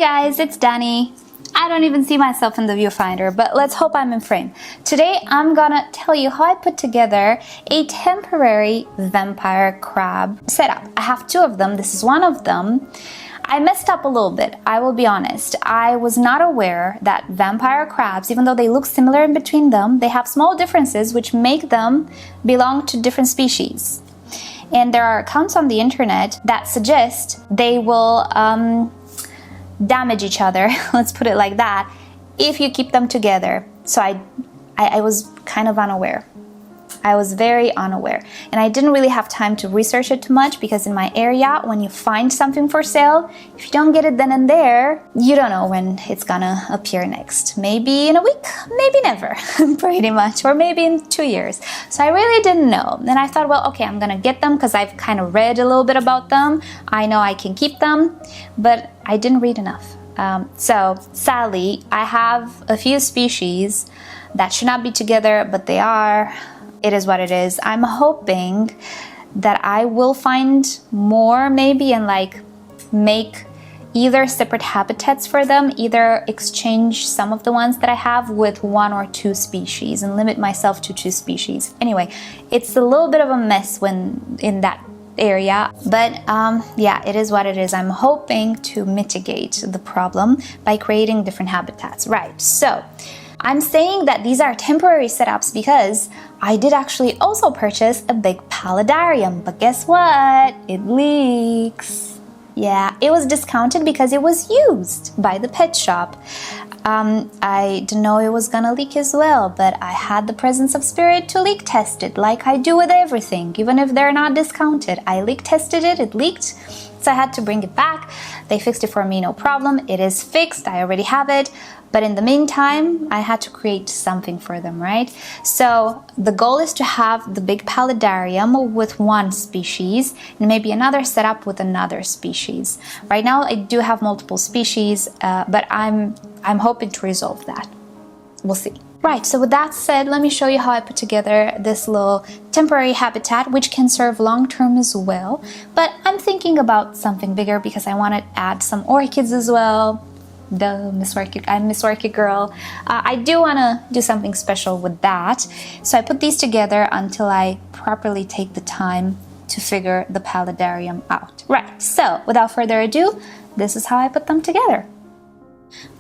guys, it's Dani. I don't even see myself in the viewfinder, but let's hope I'm in frame. Today I'm gonna tell you how I put together a temporary vampire crab setup. I have two of them. This is one of them. I messed up a little bit, I will be honest. I was not aware that vampire crabs, even though they look similar in between them, they have small differences which make them belong to different species. And there are accounts on the internet that suggest they will damage each other, let's put it like that, if you keep them together. So I was kind of unaware. I was very unaware, and I didn't really have time to research it too much because in my area, when you find something for sale, if you don't get it then and there, you don't know when it's gonna appear next. Maybe in a week, maybe never, pretty much, or maybe in 2 years. So I really didn't know. Then I thought, well, okay, I'm gonna get them because I've kind of read a little bit about them. I know I can keep them, but I didn't read enough. So sadly, I have a few species that should not be together, but they are. It is what it is. I'm hoping that I will find more maybe and make either separate habitats for them, either exchange some of the ones that I have with 1 or 2 species and limit myself to 2 species. Anyway, it's a little bit of a mess when in that area, but yeah, it is what it is. I'm hoping to mitigate the problem by creating different habitats. Right, so I'm saying that these are temporary setups because I did actually also purchase a big paludarium, but guess what? It leaks. Yeah, it was discounted because it was used by the pet shop. I didn't know it was gonna leak as well, but I had the presence of spirit to leak test it like I do with everything, even if they're not discounted. I leak tested it, it leaked, so I had to bring it back. They fixed it for me, no problem. It is fixed, I already have it. But in the meantime, I had to create something for them, right? So the goal is to have the big paludarium with 1 species and maybe another setup with another species. Right now, I do have multiple species, but I'm hoping to resolve that. We'll see. Right, so with that said, let me show you how I put together this little temporary habitat, which can serve long-term as well. But I'm thinking about something bigger because I want to add some orchids as well. I'm Miss Orchid Girl. I do want to do something special with that. So I put these together until I properly take the time to figure the paludarium out. Right, so without further ado, this is how I put them together.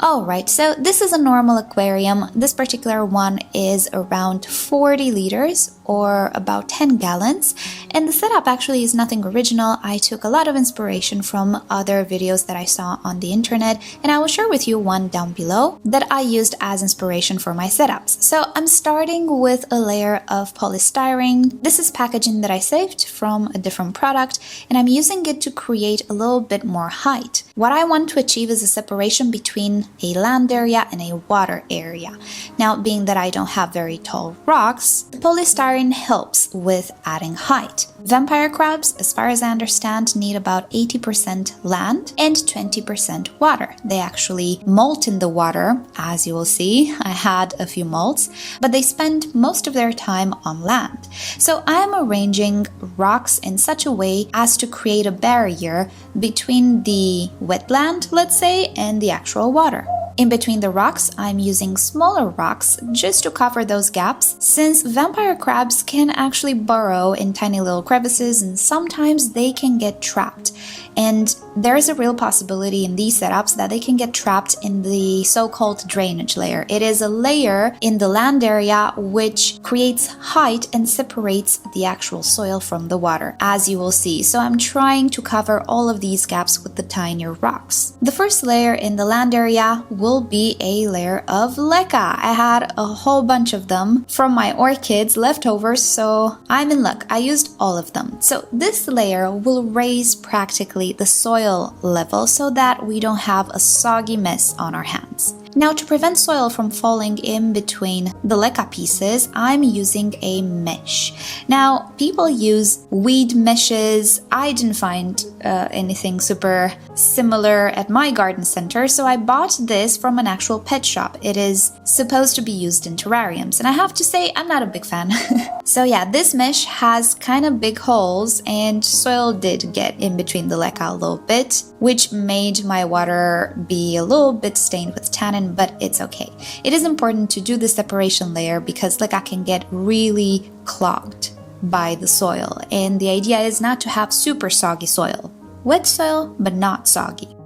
Alright, so this is a normal aquarium. This particular one is around 40 liters or about 10 gallons. And the setup actually is nothing original. I took a lot of inspiration from other videos that I saw on the internet, and I will share with you one down below that I used as inspiration for my setups. So I'm starting with a layer of polystyrene. This is packaging that I saved from a different product, and I'm using it to create a little bit more height. What I want to achieve is a separation between a land area and a water area. Now, being that I don't have very tall rocks, the polystyrene helps with adding height. Vampire crabs, as far as I understand, need about 80% land and 20% water. They actually molt in the water, as you will see. I had a few molts, but they spend most of their time on land. So I am arranging rocks in such a way as to create a barrier between the wetland, let's say, and the actual water. In between the rocks, I'm using smaller rocks just to cover those gaps, since vampire crabs can actually burrow in tiny little crevices and sometimes they can get trapped. And there's a real possibility in these setups that they can get trapped in the so-called drainage layer. It is a layer in the land area which creates height and separates the actual soil from the water, as you will see. So I'm trying to cover all of these gaps with the tinier rocks. The first layer in the land area will be a layer of leca. I had a whole bunch of them from my orchids leftovers, so I'm in luck. I used all of them. So this layer will raise practically the soil level so that we don't have a soggy mess on our hands. Now, to prevent soil from falling in between the leca pieces, I'm using a mesh. Now, people use weed meshes. I didn't find anything super similar at my garden center, so I bought this from an actual pet shop. It is supposed to be used in terrariums, and I have to say, I'm not a big fan. So yeah, this mesh has kind of big holes, and soil did get in between the leca a little bit, which made my water be a little bit stained with tannin, but it's okay. It is important to do the separation layer because leca can get really clogged by the soil, and the idea is not to have super soggy soil. Wet soil, but not soggy.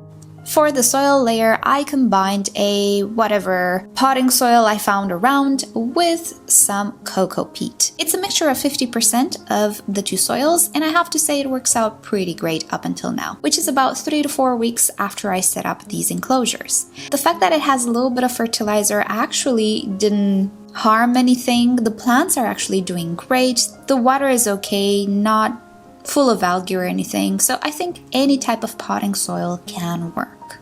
For the soil layer, I combined a whatever potting soil I found around with some cocoa peat. It's a mixture of 50% of the two soils, and I have to say it works out pretty great up until now, which is about 3 to 4 weeks after I set up these enclosures. The fact that it has a little bit of fertilizer actually didn't harm anything. The plants are actually doing great. The water is okay, not full of algae or anything, so I think any type of potting soil can work.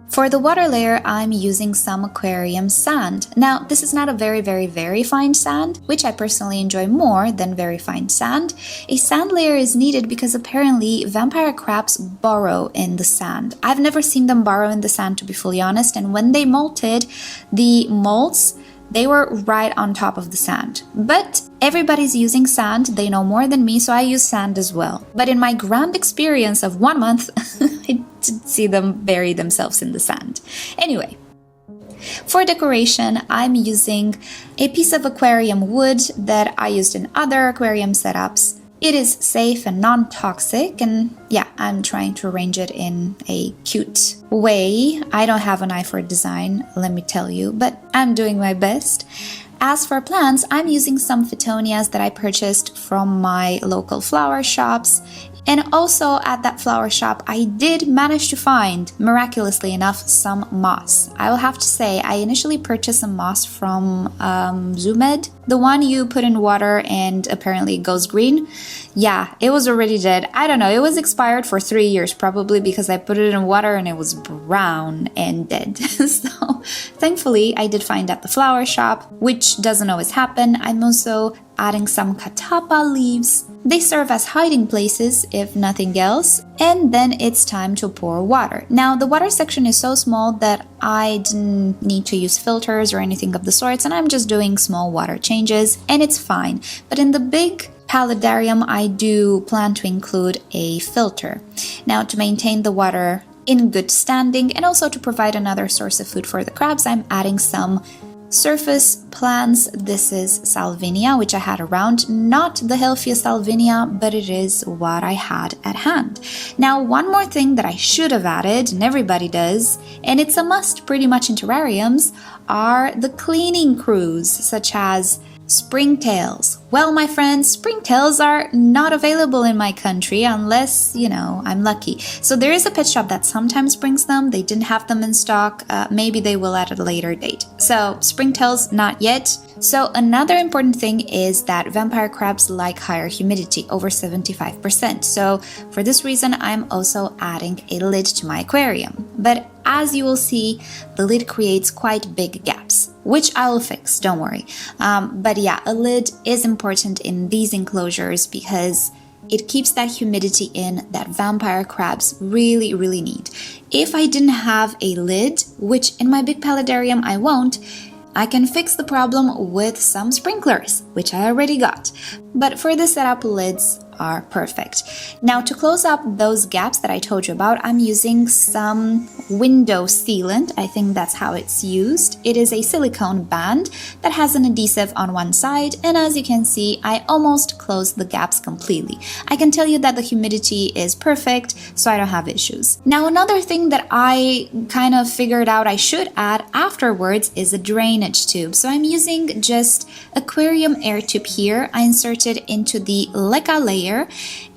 For the water layer, I'm using some aquarium sand. Now, this is not a very fine sand, which I personally enjoy more than very fine sand. A sand layer is needed because apparently vampire crabs burrow in the sand. I've never seen them burrow in the sand, to be fully honest, and when they molted, the molts, they were right on top of the sand. But everybody's using sand, they know more than me, so I use sand as well. But in my grand experience of 1 month, I did see them bury themselves in the sand. Anyway, for decoration, I'm using a piece of aquarium wood that I used in other aquarium setups. It is safe and non-toxic, and yeah, I'm trying to arrange it in a cute way. I don't have an eye for design, let me tell you, but I'm doing my best. As for plants, I'm using some Phytonias that I purchased from my local flower shops. And also at that flower shop, I did manage to find, miraculously enough, some moss. I will have to say, I initially purchased some moss from Zoomed, the one you put in water and apparently it goes green. Yeah, it was already dead. I don't know, it was expired for 3 years probably because I put it in water and it was brown and dead. So thankfully, I did find at the flower shop, which doesn't always happen. I'm also adding some catappa leaves. They serve as hiding places, if nothing else, and then it's time to pour water. Now, the water section is so small that I didn't need to use filters or anything of the sorts, and I'm just doing small water changes, and it's fine. But in the big Paludarium, I do plan to include a filter. Now, to maintain the water in good standing and also to provide another source of food for the crabs, I'm adding some surface plants. This is salvinia, which I had around, not the healthiest salvinia, but it is what I had at hand. Now, one more thing that I should have added, and everybody does, and it's a must pretty much in terrariums, are the cleaning crews, such as springtails. Well, my friends, springtails are not available in my country unless, you know, I'm lucky. So there is a pet shop that sometimes brings them. They didn't have them in stock. Maybe they will at a later date. So springtails, not yet. So another important thing is that vampire crabs like higher humidity, over 75%. So for this reason, I'm also adding a lid to my aquarium. But as you will see, the lid creates quite big gaps, which I will fix, don't worry. But yeah, a lid is important in these enclosures because it keeps that humidity in that vampire crabs really need. If I didn't have a lid, which in my big paludarium I won't, I can fix the problem with some sprinklers, which I already got. But for the setup, lids are perfect. Now, to close up those gaps that I told you about, I'm using some window sealant. I think that's how it's used. It is a silicone band that has an adhesive on one side, and as you can see, I almost closed the gaps completely. I can tell you that the humidity is perfect, so I don't have issues. Now, another thing that I kind of figured out I should add afterwards is a drainage tube. So I'm using just aquarium air tube here. I inserted into the leca layer,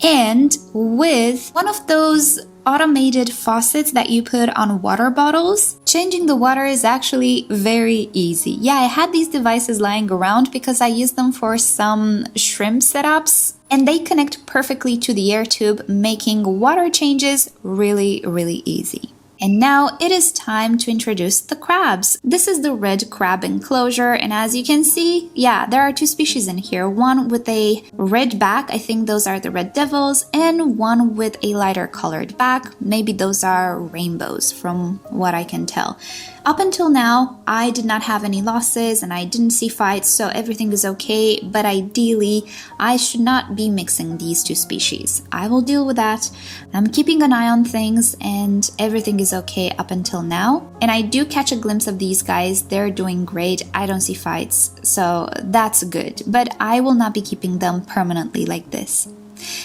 and with one of those automated faucets that you put on water bottles, changing the water is actually very easy. Yeah, I had these devices lying around because I used them for some shrimp setups and they connect perfectly to the air tube, making water changes really, really easy. And now it is time to introduce the crabs. This is the red crab enclosure, and as you can see, yeah, there are two species in here. One with a red back, I think those are the red devils, and one with a lighter colored back. Maybe those are rainbows from what I can tell. Up until now, I did not have any losses and I didn't see fights, so everything is okay, but ideally, I should not be mixing these two species. I will deal with that. I'm keeping an eye on things and everything is okay up until now. And I do catch a glimpse of these guys. They're doing great. I don't see fights, so that's good. But I will not be keeping them permanently like this.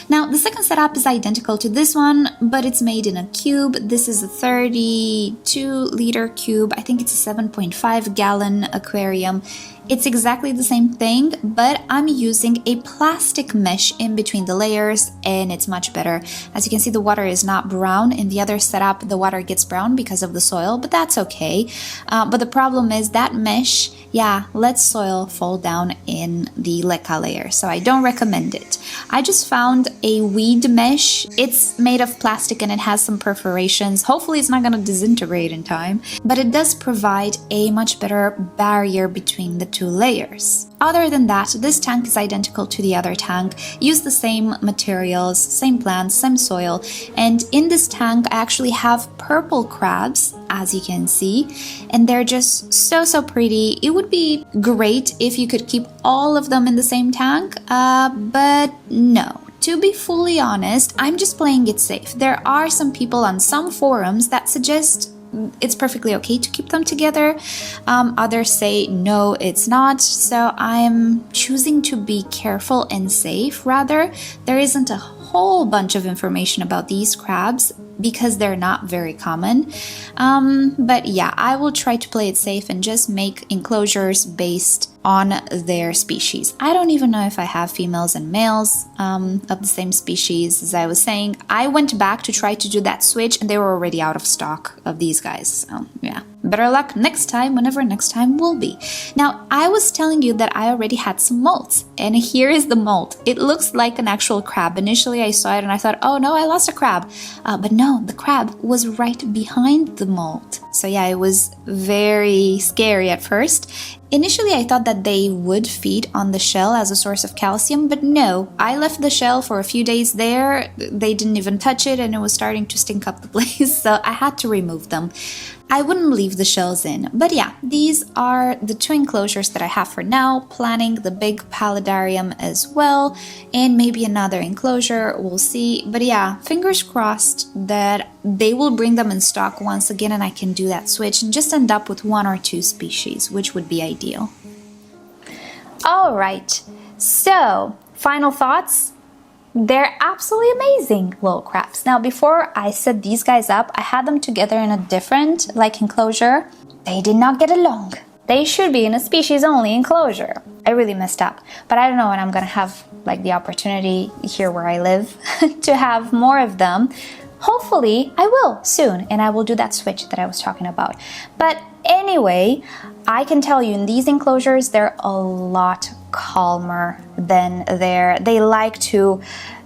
Now, the second setup is identical to this one, but it's made in a cube. This is a 32-liter cube. I think it's a 7.5-gallon aquarium. It's exactly the same thing, but I'm using a plastic mesh in between the layers, and it's much better. As you can see, the water is not brown. In the other setup, the water gets brown because of the soil, but that's okay. But the problem is that mesh, yeah, lets soil fall down in the leca layer, so I don't recommend it. I just found a weed mesh. It's made of plastic and it has some perforations. Hopefully it's not going to disintegrate in time, but it does provide a much better barrier between the two layers. Other than that, this tank is identical to the other tank. Use the same materials, same plants, same soil, and in this tank I actually have purple crabs, as you can see, and they're just so pretty. It would be great if you could keep all of them in the same tank, but no. To be fully honest, I'm just playing it safe. There are some people on some forums that suggest it's perfectly okay to keep them together. Others say no, it's not. So I'm choosing to be careful and safe rather. There isn't a whole bunch of information about these crabs because they're not very common. But yeah, I will try to play it safe and just make enclosures based on their species. I don't even know if I have females and males of the same species. As I was saying, I went back to try to do that switch and they were already out of stock of these guys. So yeah, better luck next time, whenever next time will be. Now, I was telling you that I already had some molts, and here is the molt. It looks like an actual crab. Initially I saw it and I thought, oh no, I lost a crab. But no, the crab was right behind the molt. So yeah, it was very scary at first. Initially, I thought that they would feed on the shell as a source of calcium, but no. I left the shell for a few days there. They didn't even touch it and it was starting to stink up the place, so I had to remove them. I wouldn't leave the shells in. But yeah, these are the two enclosures that I have for now, planning the big paludarium as well, and maybe another enclosure, we'll see. But yeah, fingers crossed that they will bring them in stock once again and I can do that switch and just end up with one or two species, which would be ideal. All right, so final thoughts. They're absolutely amazing little crabs. Now, before I set these guys up, I had them together in a different enclosure. They did not get along. They should be in a species only enclosure. I really messed up, but I don't know when I'm gonna have the opportunity here where I live to have more of them. Hopefully I will soon, and I will do that switch that I was talking about. But anyway, I can tell you in these enclosures, they're a lot calmer than there. They like to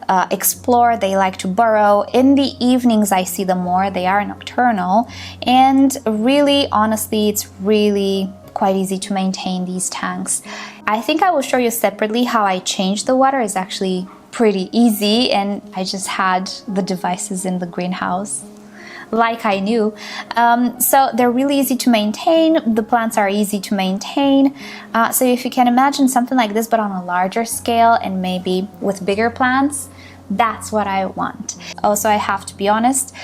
explore, they like to burrow. In the evenings I see them more. They are nocturnal, and really, honestly, it's really quite easy to maintain these tanks. I think I will show you separately how I change the water. Is actually pretty easy, and I just had the devices in the greenhouse like I knew. So they're really easy to maintain. The plants are easy to maintain. So if you can imagine something like this but on a larger scale and maybe with bigger plants, that's what I want. Also, I have to be honest,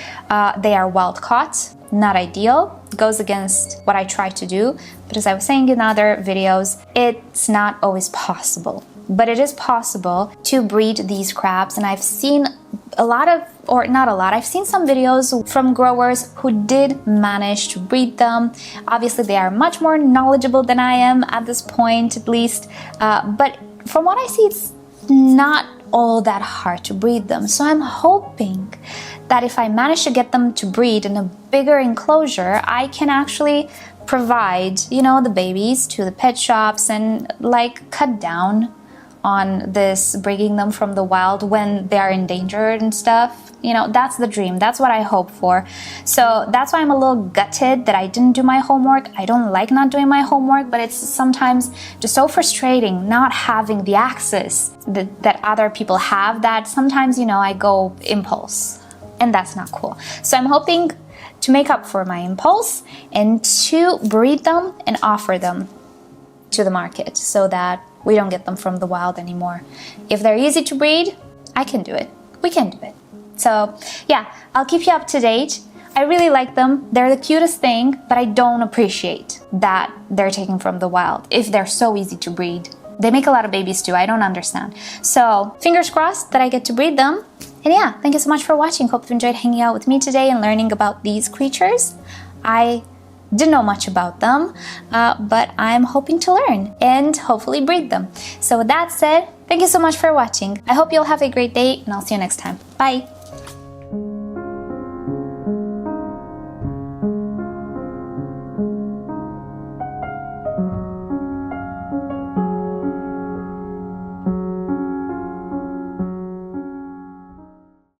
they are wild caught, not ideal. Goes against what I try to do, but as I was saying in other videos, it's not always possible. But it is possible to breed these crabs, and I've seen a lot of, or not a lot, I've seen some videos from growers who did manage to breed them. Obviously, they are much more knowledgeable than I am at this point, at least. But from what I see, it's not all that hard to breed them. So I'm hoping that if I manage to get them to breed in a bigger enclosure, I can actually provide, the babies to the pet shops and cut down on this bringing them from the wild when they are endangered and stuff. You know, that's the dream. That's what I hope for. So that's why I'm a little gutted that I didn't do my homework. I don't like not doing my homework, but it's sometimes just so frustrating not having the access that other people have, that sometimes, you know, I go impulse, and that's not cool. So I'm hoping to make up for my impulse and to breed them and offer them to the market so that we don't get them from the wild anymore. If they're easy to breed, I can do it. We can do it. So yeah, I'll keep you up to date. I really like them. They're the cutest thing, but I don't appreciate that they're taken from the wild if they're so easy to breed. They make a lot of babies too. I don't understand. So fingers crossed that I get to breed them. And yeah, thank you so much for watching. Hope you enjoyed hanging out with me today and learning about these creatures. I didn't know much about them, but I'm hoping to learn and hopefully breed them. So with that said, thank you so much for watching. I hope you'll have a great day, and I'll see you next time. Bye!